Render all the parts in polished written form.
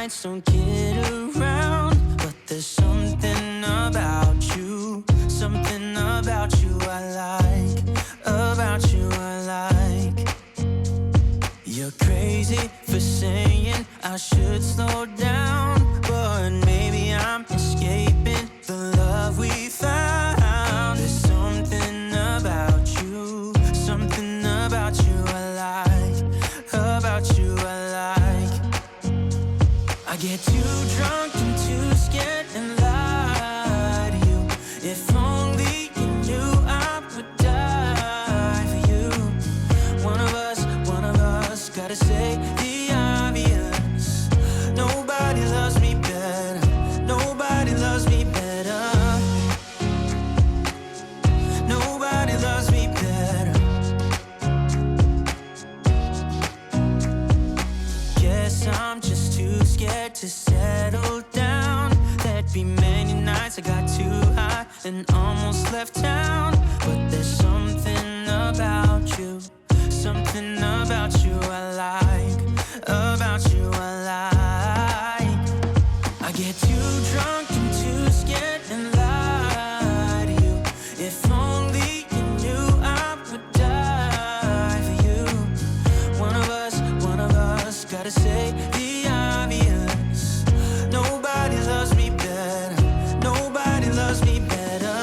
nights don't get around, but there's something about you, something about you I like, about you I like. You're crazy for saying I should slow down, but maybe I'm escaping the love we found. There's something about you, something about you I like, about you I like. I get too drunk and too scared and lie to you. If only you knew I would die for you. One of us gotta say the obvious. Nobody loves me better, nobody loves me better, nobody loves me better. Guess I'm just too scared to settle down. There'd be many nights I got too high and almost left town. But there's something about you, something about you I like, about you I like. I get too drunk and too scared and lie to you. If only you knew I would die for you. One of us gotta say the obvious. Nobody loves me better, nobody loves me better.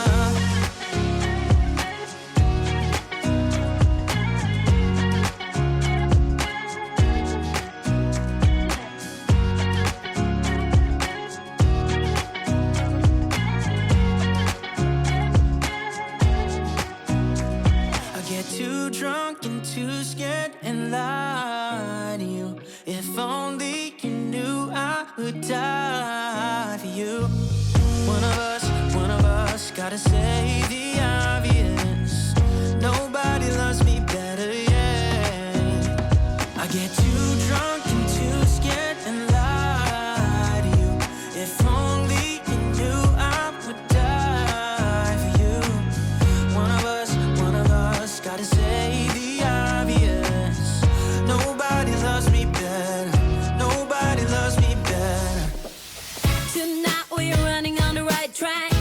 I get too drunk and too scared and lie to you. If only you knew I would die for you. One of us gotta say the obvious. Nobody loves me better, yeah. I get too drunk and too scared and lie to you. If only you knew I would die for you. One of us gotta say the obvious. Nobody loves me better, nobody loves me better. Tonight we're running on the right track.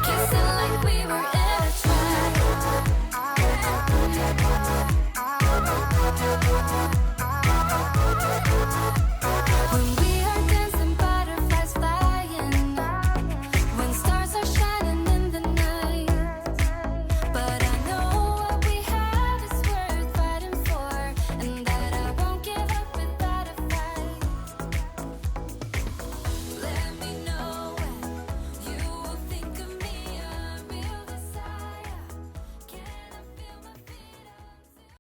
Kissing